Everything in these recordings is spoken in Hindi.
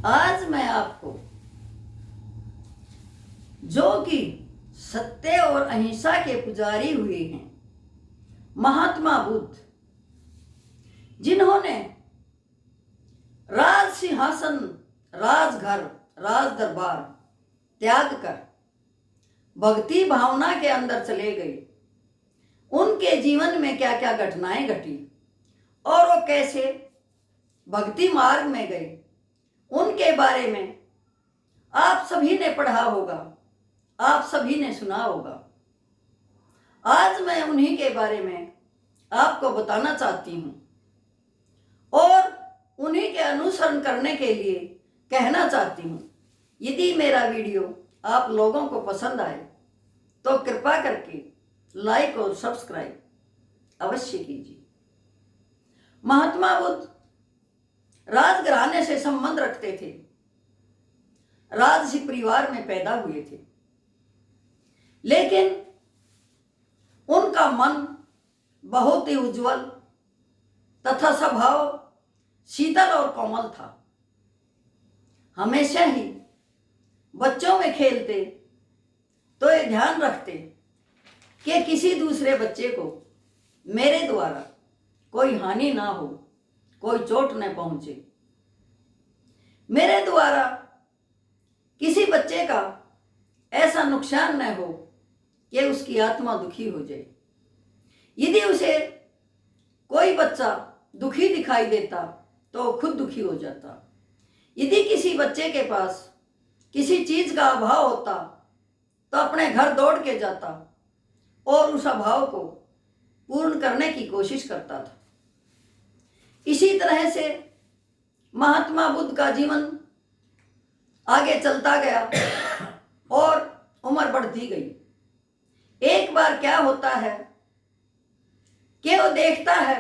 आज मैं आपको जो कि सत्य और अहिंसा के पुजारी हुए हैं, महात्मा बुद्ध, जिन्होंने राज सिंहासन, राजघर, राज दरबार त्याग कर भक्ति भावना के अंदर चले गए, उनके जीवन में क्या क्या घटनाएं घटी और वो कैसे भक्ति मार्ग में गए, उनके बारे में आप सभी ने पढ़ा होगा, आप सभी ने सुना होगा। आज मैं उन्हीं के बारे में आपको बताना चाहती हूं और उन्हीं के अनुसरण करने के लिए कहना चाहती हूं। यदि मेरा वीडियो आप लोगों को पसंद आए तो कृपा करके लाइक और सब्सक्राइब अवश्य कीजिए। महात्मा बुद्ध राजघराने से संबंध रखते थे, राजसी परिवार में पैदा हुए थे, लेकिन उनका मन बहुत ही उज्जवल तथा स्वभाव शीतल और कोमल था। हमेशा ही बच्चों में खेलते तो ये ध्यान रखते कि किसी दूसरे बच्चे को मेरे द्वारा कोई हानि ना हो, कोई चोट न पहुंचे, मेरे द्वारा किसी बच्चे का ऐसा नुकसान न हो कि उसकी आत्मा दुखी हो जाए। यदि उसे कोई बच्चा दुखी दिखाई देता तो खुद दुखी हो जाता। यदि किसी बच्चे के पास किसी चीज का अभाव होता तो अपने घर दौड़ के जाता और उस अभाव को पूर्ण करने की कोशिश करता था। इसी तरह से महात्मा बुद्ध का जीवन आगे चलता गया और उम्र बढ़ती गई। एक बार क्या होता है कि वो देखता है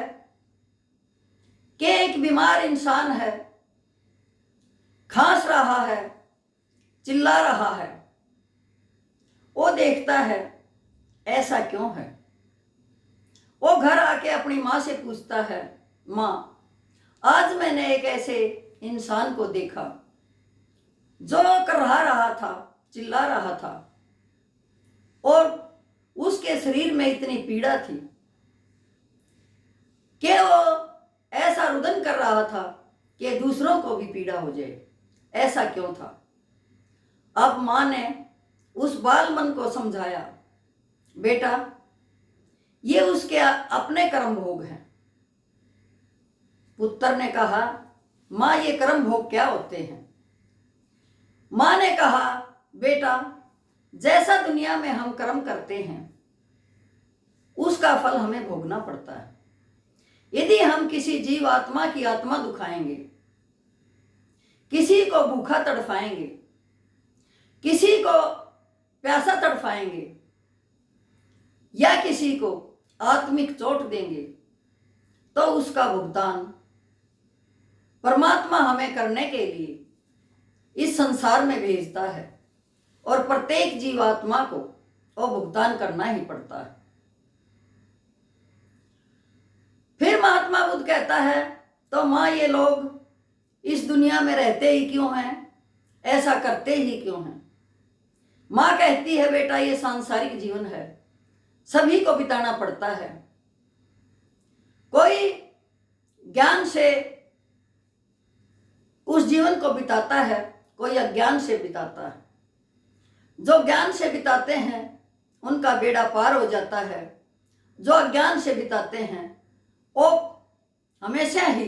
कि एक बीमार इंसान है, खांस रहा है, चिल्ला रहा है। वो देखता है ऐसा क्यों है। वो घर आके अपनी माँ से पूछता है, माँ, आज मैंने एक ऐसे इंसान को देखा जो करहा रहा था, चिल्ला रहा था और उसके शरीर में इतनी पीड़ा थी कि वो ऐसा रुदन कर रहा था कि दूसरों को भी पीड़ा हो जाए। ऐसा क्यों था। अब माँ ने उस बाल मन को समझाया, बेटा ये उसके अपने कर्म भोग हैं। पुत्र ने कहा, माँ ये कर्म भोग क्या होते हैं। माँ ने कहा, बेटा जैसा दुनिया में हम कर्म करते हैं उसका फल हमें भोगना पड़ता है। यदि हम किसी जीव आत्मा की आत्मा दुखाएंगे, किसी को भूखा तड़फाएंगे, किसी को प्यासा तड़फाएंगे या किसी को आत्मिक चोट देंगे तो उसका भुगतान परमात्मा हमें करने के लिए इस संसार में भेजता है और प्रत्येक जीवात्मा को वो भुगतान करना ही पड़ता है। फिर महात्मा बुद्ध कहता है, तो माँ ये लोग इस दुनिया में रहते ही क्यों हैं, ऐसा करते ही क्यों हैं। माँ कहती है, बेटा ये सांसारिक जीवन है, सभी को बिताना पड़ता है। कोई ज्ञान से उस जीवन को बिताता है, कोई अज्ञान से बिताता है। जो ज्ञान से बिताते हैं उनका बेड़ा पार हो जाता है, जो अज्ञान से बिताते हैं वो हमेशा ही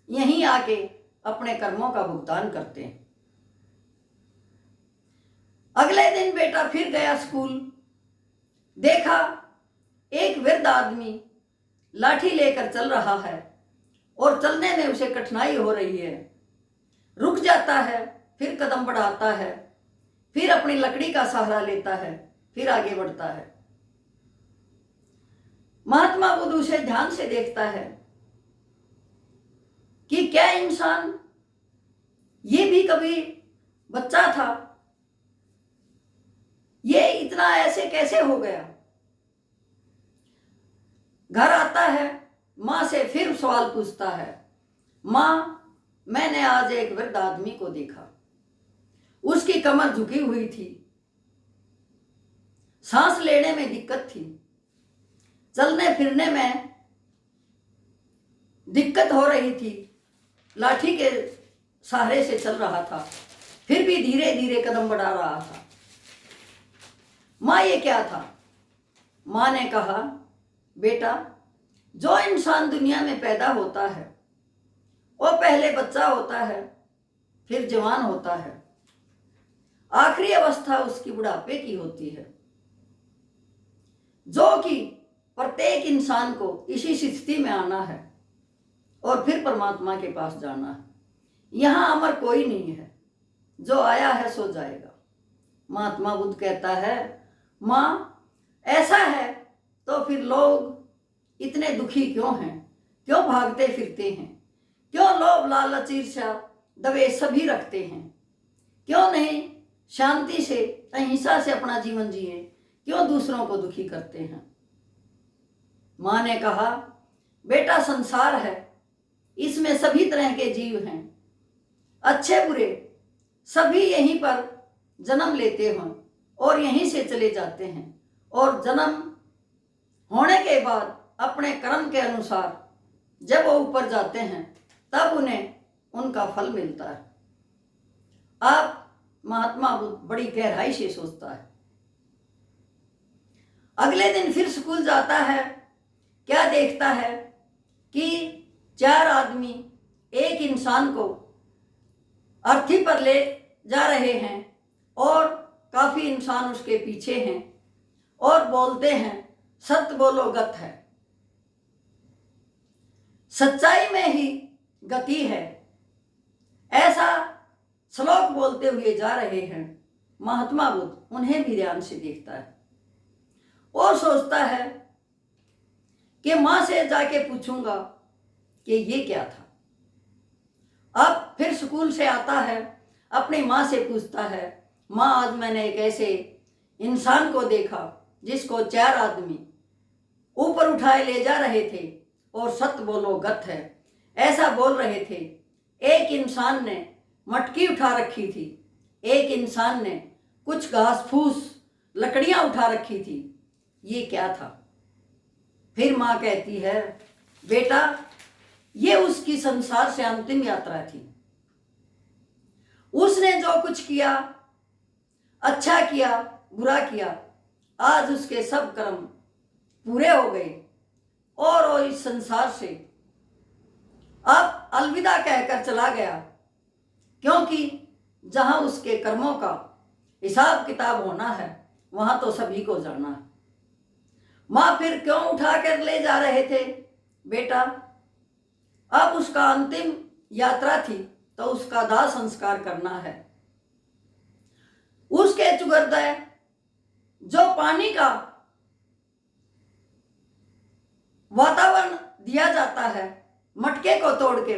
यहीं आके अपने कर्मों का भुगतान करते हैं। अगले दिन बेटा फिर गया स्कूल, देखा एक वृद्ध आदमी लाठी लेकर चल रहा है और चलने में उसे कठिनाई हो रही है। रुक जाता है, फिर कदम बढ़ाता है, फिर अपनी लकड़ी का सहारा लेता है, फिर आगे बढ़ता है। महात्मा बुद्ध उसे ध्यान से देखता है कि क्या इंसान ये भी कभी बच्चा था, ये इतना ऐसे कैसे हो गया। घर आता है, माँ से फिर सवाल पूछता है, माँ मैंने आज एक वृद्ध आदमी को देखा। उसकी कमर झुकी हुई थी, सांस लेने में दिक्कत थी, चलने फिरने में दिक्कत हो रही थी। लाठी के सहारे से चल रहा था, फिर भी धीरे धीरे कदम बढ़ा रहा था। माँ, ये क्या था? माँ ने कहा, बेटा, जो इंसान दुनिया में पैदा होता है वो पहले बच्चा होता है, फिर जवान होता है, आखिरी अवस्था उसकी बुढ़ापे की होती है, जो कि प्रत्येक इंसान को इसी स्थिति में आना है और फिर परमात्मा के पास जाना है। यहाँ अमर कोई नहीं है, जो आया है सो जाएगा। महात्मा बुद्ध कहता है, माँ, ऐसा है तो फिर लोग इतने दुखी क्यों हैं? क्यों भागते फिरते हैं? क्यों लोभ लालच ईर्ष्या द्वेष सभी रखते हैं? क्यों नहीं शांति से अहिंसा से अपना जीवन जिए? क्यों दूसरों को दुखी करते हैं? माँ ने कहा, बेटा, संसार है, इसमें सभी तरह के जीव हैं, अच्छे बुरे सभी यहीं पर जन्म लेते हैं और यहीं से चले जाते हैं, और जन्म होने के बाद अपने कर्म के अनुसार जब वो ऊपर जाते हैं तब उन्हें उनका फल मिलता है। आप महात्मा बुद्ध बड़ी गहराई से सोचता है। अगले दिन फिर स्कूल जाता है। क्या देखता है कि 4 आदमी एक इंसान को अर्थी पर ले जा रहे हैं और काफी इंसान उसके पीछे हैं और बोलते हैं, सत्य बोलो गत है, सच्चाई में ही गति है, ऐसा श्लोक बोलते हुए जा रहे हैं। महात्मा बुद्ध उन्हें भी ध्यान से देखता है और सोचता है कि माँ से जाके पूछूंगा कि ये क्या था। अब फिर स्कूल से आता है, अपनी माँ से पूछता है, माँ, आज मैंने एक ऐसे इंसान को देखा जिसको 4 आदमी ऊपर उठाए ले जा रहे थे और सत्य बोलो गत है ऐसा बोल रहे थे। एक इंसान ने मटकी उठा रखी थी, एक इंसान ने कुछ घास फूस लकड़ियां उठा रखी थी, ये क्या था? फिर माँ कहती है, बेटा, ये उसकी संसार से अंतिम यात्रा थी। उसने जो कुछ किया, अच्छा किया, बुरा किया, आज उसके सब कर्म पूरे हो गए और वो इस संसार से अब अलविदा कहकर चला गया, क्योंकि जहां उसके कर्मों का हिसाब किताब होना है वहां तो सभी को जाना है। माँ फिर क्यों उठा कर ले जा रहे थे? बेटा, अब उसका अंतिम यात्रा थी तो उसका दाह संस्कार करना है। उसके चुगरदय जो पानी का वातावरण दिया जाता है, मटके को तोड़ के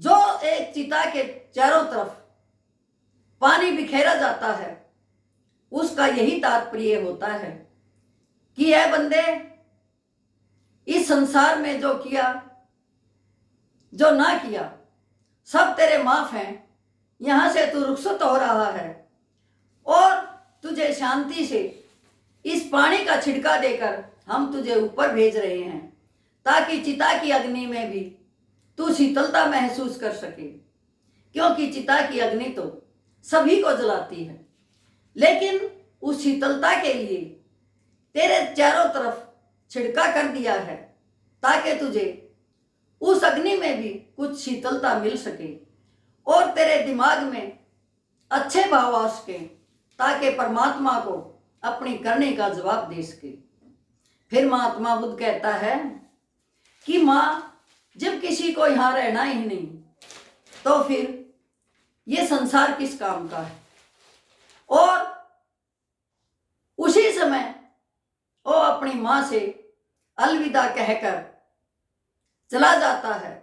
जो एक चिता के चारों तरफ पानी बिखेरा जाता है, उसका यही तात्पर्य होता है कि ऐ बंदे, इस संसार में जो किया जो ना किया सब तेरे माफ हैं। यहां से तू रुखसत हो रहा है और तुझे शांति से इस पानी का छिड़का देकर हम तुझे ऊपर भेज रहे हैं, ताकि चिता की अग्नि में भी तू शीतलता महसूस कर सके, क्योंकि चिता की अग्नि तो सभी को जलाती है, लेकिन उस शीतलता के लिए तेरे चारों तरफ छिड़का कर दिया है ताकि तुझे उस अग्नि में भी कुछ शीतलता मिल सके और तेरे दिमाग में अच्छे भाव आ सके, ताकि परमात्मा को अपनी करने का जवाब दे सके। फिर महात्मा बुद्ध कहता है कि माँ, जब किसी को यहाँ रहना ही नहीं तो फिर ये संसार किस काम का है? और उसी समय वो अपनी माँ से अलविदा कहकर चला जाता है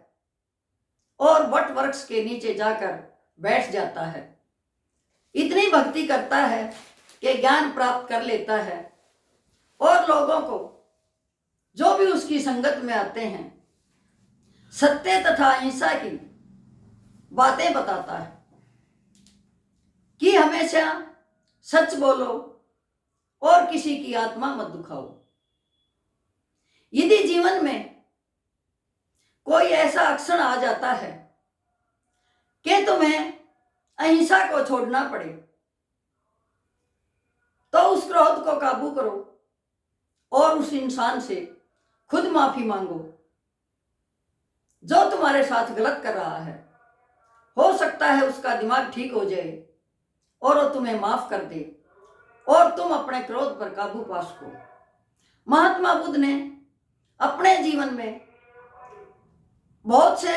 और वट वृक्ष के नीचे जाकर बैठ जाता है। इतनी भक्ति करता है कि ज्ञान प्राप्त कर लेता है और लोगों को जो भी उसकी संगत में आते हैं सत्य तथा अहिंसा की बातें बताता है कि हमेशा सच बोलो और किसी की आत्मा मत दुखाओ। यदि जीवन में कोई ऐसा अक्षण आ जाता है कि तुम्हें अहिंसा को छोड़ना पड़े, तो उस क्रोध को काबू करो और उस इंसान से खुद माफी मांगो जो तुम्हारे साथ गलत कर रहा है। हो सकता है उसका दिमाग ठीक हो जाए और वो तुम्हें माफ कर दे और तुम अपने क्रोध पर काबू पा सको। महात्मा बुद्ध ने अपने जीवन में बहुत से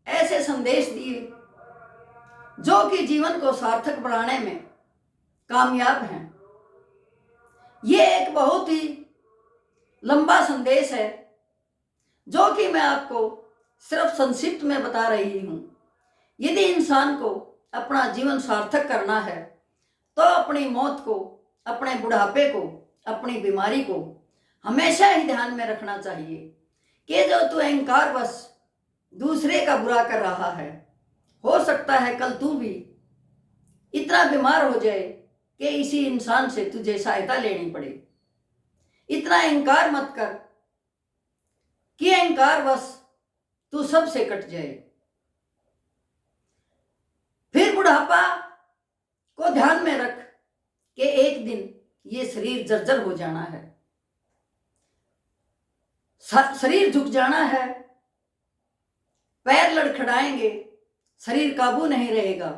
ऐसे संदेश दिए जो कि जीवन को सार्थक बनाने में कामयाब हैं। ये एक बहुत ही लंबा संदेश है जो कि मैं आपको सिर्फ संक्षिप्त में बता रही हूँ। यदि इंसान को अपना जीवन सार्थक करना है तो अपनी मौत को, अपने बुढ़ापे को, अपनी बीमारी को हमेशा ही ध्यान में रखना चाहिए कि जो तू अहंकारवश दूसरे का बुरा कर रहा है, हो सकता है कल तू भी इतना बीमार हो जाए कि इसी इंसान से तुझे सहायता लेनी पड़े। इतना अहंकार मत कर कि अहंकारवश तू सबसे कट जाए। फिर बुढ़ापा को ध्यान में रख कि एक दिन ये शरीर जर्जर हो जाना है, शरीर झुक जाना है, पैर लड़खड़ाएंगे, शरीर काबू नहीं रहेगा,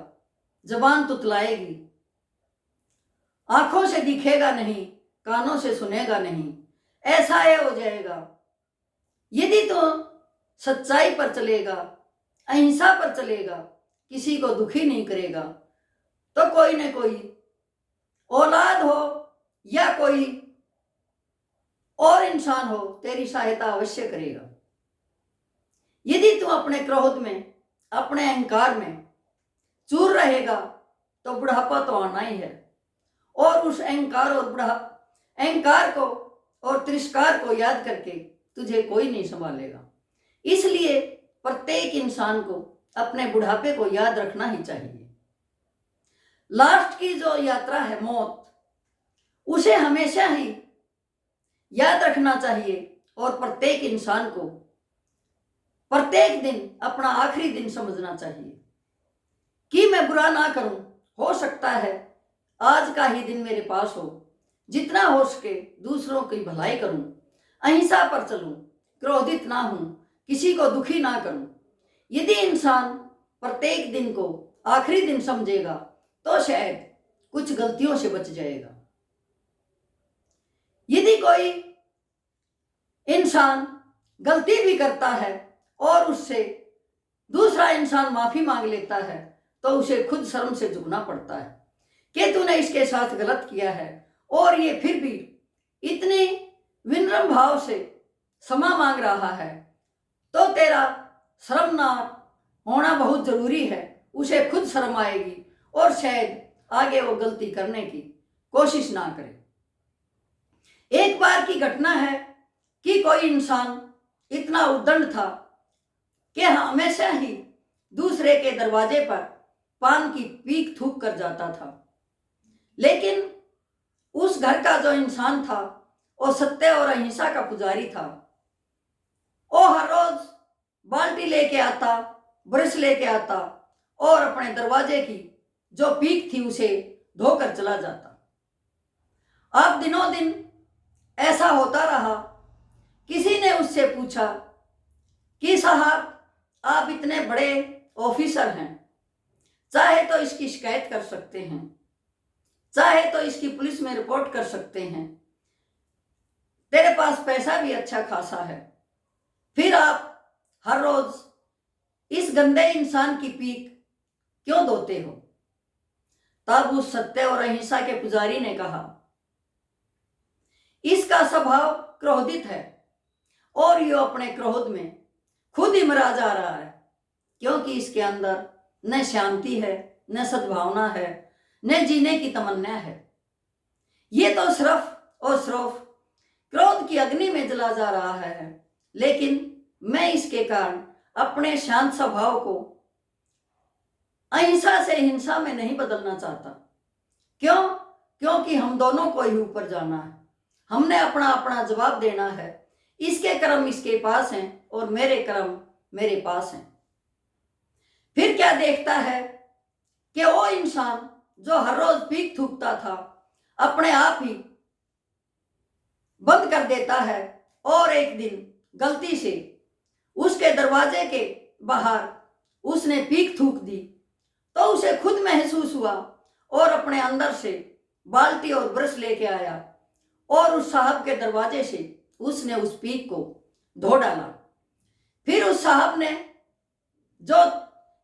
जबान तुतलाएगी, आंखों से दिखेगा नहीं, कानों से सुनेगा नहीं, ऐसा ये हो जाएगा। यदि तो सच्चाई पर चलेगा, अहिंसा पर चलेगा, किसी को दुखी नहीं करेगा, तो कोई न कोई औलाद हो या कोई और इंसान हो तेरी सहायता अवश्य करेगा। यदि तू अपने क्रोध में, अपने अहंकार में चूर रहेगा तो बुढ़ापा तो आना ही है और उस अहंकार को और तिरस्कार को याद करके तुझे कोई नहीं संभालेगा। इसलिए प्रत्येक इंसान को अपने बुढ़ापे को याद रखना ही चाहिए। लास्ट की जो यात्रा है मौत, उसे हमेशा ही याद रखना चाहिए और प्रत्येक इंसान को प्रत्येक दिन अपना आखिरी दिन समझना चाहिए कि मैं बुरा ना करूं, हो सकता है आज का ही दिन मेरे पास हो, जितना हो सके दूसरों की भलाई करूं, अहिंसा पर चलूं, क्रोधित ना हूं, किसी को दुखी ना करूं। यदि इंसान प्रत्येक दिन को आखिरी दिन समझेगा तो शायद कुछ गलतियों से बच जाएगा। यदि कोई इंसान गलती भी करता है और उससे दूसरा इंसान माफी मांग लेता है तो उसे खुद शर्म से झुकना पड़ता है कि तूने इसके साथ गलत किया है और ये फिर भी इतनी विनम्र भाव से क्षमा मांग रहा है, तो तेरा शर्मनाक होना बहुत जरूरी है। उसे खुद शर्म आएगी और शायद आगे वो गलती करने की कोशिश ना करे। एक बार की घटना है कि कोई इंसान इतना उद्दंड था कि हमेशा ही दूसरे के दरवाजे पर पान की पीक थूक कर जाता था, लेकिन उस घर का जो इंसान था वो सत्य और अहिंसा का पुजारी था। वो हर रोज बाल्टी लेके आता, ब्रश लेके आता और अपने दरवाजे की जो पीक थी उसे धोकर चला जाता। अब दिनों दिन ऐसा होता रहा। किसी ने उससे पूछा कि साहब आप इतने बड़े ऑफिसर हैं, चाहे तो इसकी शिकायत कर सकते हैं, चाहे तो इसकी पुलिस में रिपोर्ट कर सकते हैं, तेरे पास पैसा भी अच्छा खासा है, फिर आप हर रोज इस गंदे इंसान की पीक क्यों धोते हो? तब उस सत्य और अहिंसा के पुजारी ने कहा, इसका स्वभाव क्रोधित है और ये अपने क्रोध में खुद ही मरा जा रहा है, क्योंकि इसके अंदर न शांति है, न सद्भावना है, न जीने की तमन्ना है। ये तो सिर्फ और सिर्फ क्रोध की अग्नि में जला जा रहा है, लेकिन मैं इसके कारण अपने शांत स्वभाव को अहिंसा से हिंसा में नहीं बदलना चाहता। क्यों? क्योंकि हम दोनों को ही ऊपर जाना है। हमने अपना अपना जवाब देना है। इसके कर्म इसके पास हैं और मेरे कर्म मेरे पास हैं। फिर क्या देखता है कि वो इंसान जो हर रोज पीक थूकता था अपने आप ही बंद कर देता है, और एक दिन गलती से उसके दरवाजे के बाहर उसने पीक थूक दी, तो उसे खुद महसूस हुआ और अपने अंदर से बाल्टी और ब्रश लेके आया और उस साहब के दरवाजे से उसने उस पीक को धो डाला। फिर उस साहब ने, जो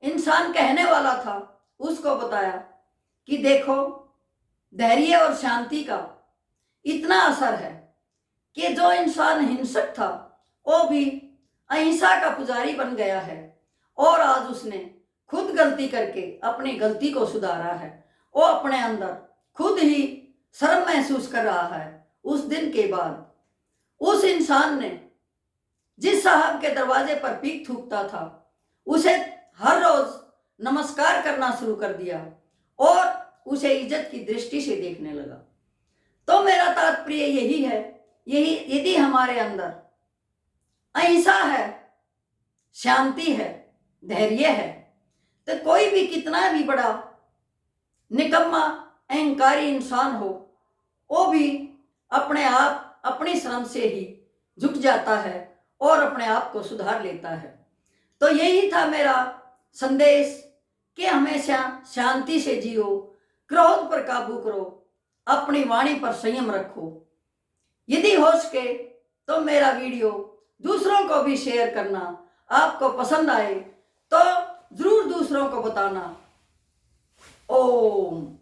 इंसान कहने वाला था, उसको बताया कि देखो, धैर्य और शांति का इतना असर है कि जो इंसान हिंसक था वो भी अहिंसा का पुजारी बन गया है, और आज उसने खुद गलती करके अपनी गलती को सुधारा है। वो अपने अंदर खुद ही शर्म महसूस कर रहा है। उस दिन के बाद उस इंसान ने जिस साहब के दरवाजे पर पीक थूकता था उसे हर रोज नमस्कार करना शुरू कर दिया और उसे इज्जत की दृष्टि से देखने लगा। तो मेरा तात्पर्य यही है, यदि हमारे अंदर अहिंसा है, शांति है, धैर्य है, तो कोई भी कितना भी बड़ा निकम्मा अहंकारी इंसान हो, वो भी अपने आप अपनी श्रम से ही झुक जाता है और अपने आप को सुधार लेता है। तो यही था मेरा संदेश कि हमेशा शांति से जियो, क्रोध पर काबू करो, अपनी वाणी पर संयम रखो। यदि हो सके तो मेरा वीडियो दूसरों को भी शेयर करना। आपको पसंद आए तो जरूर दूसरों को बताना। ओम।